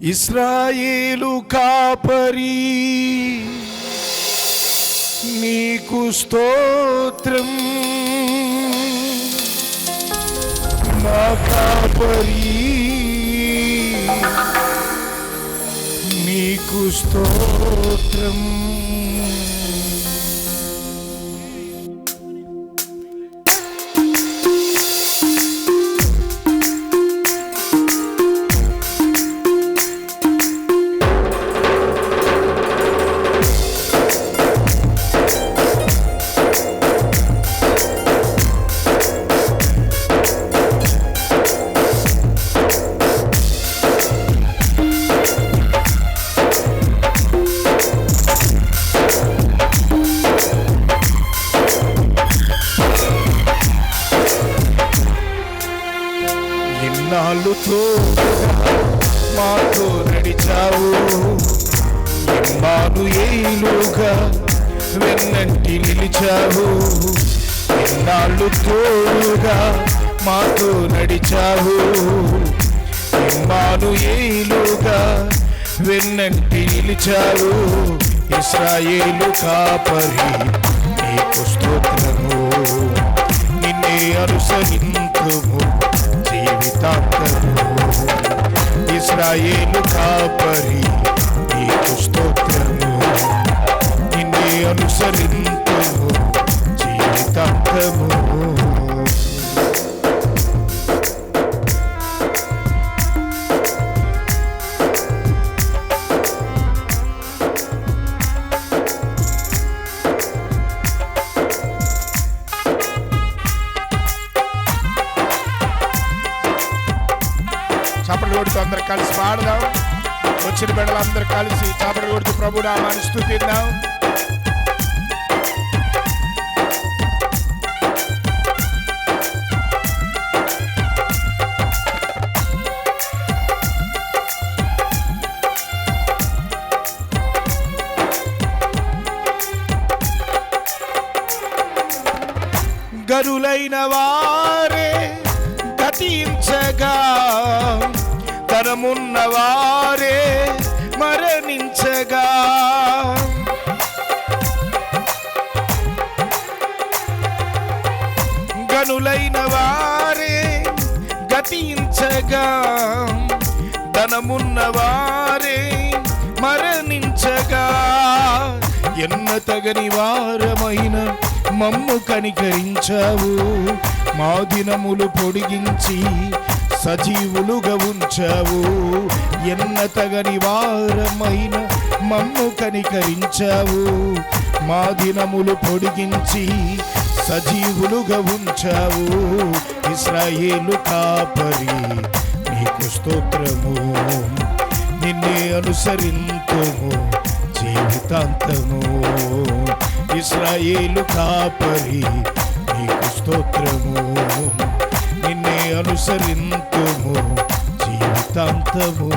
ఇశ్రాయేలు కాపరి నీకు స్తోత్రం, మా కాపరి నీకు స్తోత్రం. ఇన్నాళ్ళుతో మాతో నడిచావు, ఇమ్మానుయేలుగా వెన్నంటి నిలిచావు. ఇన్నాళ్ళు తోడుగా మాతో నడిచావు, ఇమ్మానుయేలుగా వెన్నంటి నిలిచావు. ఇశ్రాయేలు కాపరి నీకు స్తోత్రము, నిన్నే అనుసరింతుము జీవితాంతము. ఇశ్రాయేలు కాపరి నీకు స్తోత్రము, నిన్నే అనుసరింతుము జీవితాంతము. చప్పట్లు కొడుతూ అందరు కలిసి పాడదాం. వచ్చిన బిడ్డలందరూ కలిసి చప్పట్లు కొడుతూ ప్రభు నామాన్ని స్తుతిద్దాం. గరులైన వారే గతించగా, ధనమున్న వారే మరణించగా, గనులైన వారే గతించగా, ధనమున్న వారే మరణించగా, ఎన్న తగని వారమైన మమ్ము కనికరించావు. మా దినములు పొడిగించి సజీవులుగా ఉంచావు. ఎన్న తగని వారమైన మమ్ము కనికరించావు. మా దినములు పొడిగించి సజీవులుగా ఉంచావు. ఇశ్రాయేలు కాపరి నీకు స్తోత్రము, నిన్నే అనుసరింతుము జీవితాంతము. ఇశ్రాయేలు కాపరి నీకు స్తోత్రము, నిన్నే అనుసరింతుము జీవితాంతము.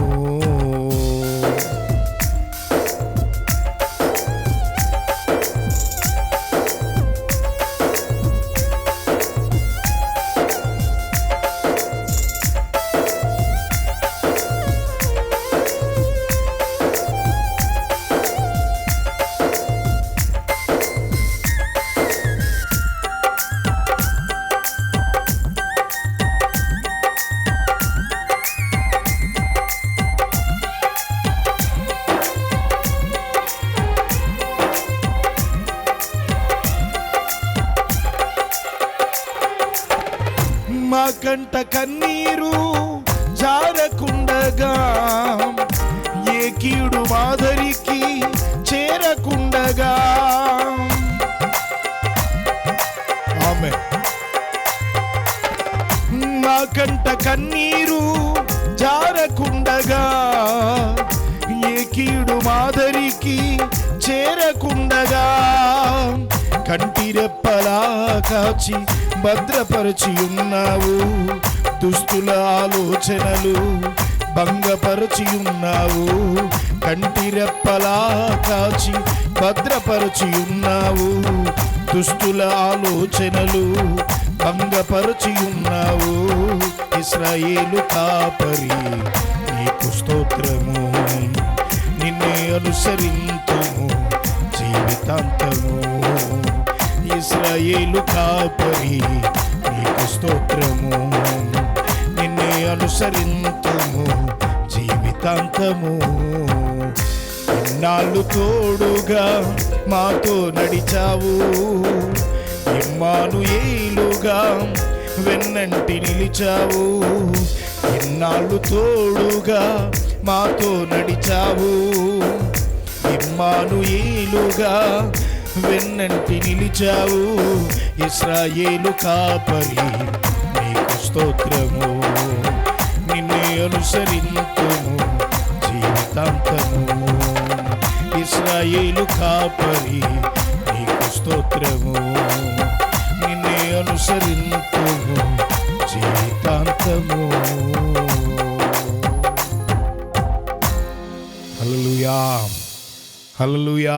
మా కంట కన్నీరు జారకుండగా, ఏ కీడు మాదరికి చేరకుండగా, ఆమేన్. మా కంట కన్నీరు జారకుండగా, ఏ కీడు మాదరికి చేరకుండగా, కంటిరెప్పలా కాచి భద్రపరచి ఉన్నావు. దుస్తుల ఆలోచనలు భంగపరచి ఉన్నావు. కంటిరెప్పలా కాచి భద్రపరచి ఉన్నావు. దుస్తుల ఆలోచనలు భంగపరచి ఉన్నావు. ఇశ్రాయేలు కాపరి నీకు స్తోత్రము. నిన్నే అనుసరింతుము జీవితాంతము. ఇశ్రాయేలు కాపరి నీకు స్తోత్రము. నిన్నే అనుసరింతుము జీవితాంతము. ఇన్నాళ్ళు తోడుగా మాతో నడిచావు, ఇమ్మానుయేలుగా వెన్నంటి నిలిచావు. ఇన్నాళ్ళు తోడుగా మాతో నడిచావు, ఇమ్మానుయేలుగా వెన్నంటి నిలిచావు. ఇశ్రాయేలు కాపరి నీకు స్తోత్రము. నిన్నే అనుసరింతుము జీవితాంతము. ఇశ్రాయేలు కాపరి నీకు స్తోత్రము. నిన్నే అనుసరింతుము జీవితాంతము. హల్లెలూయా, హల్లెలూయా.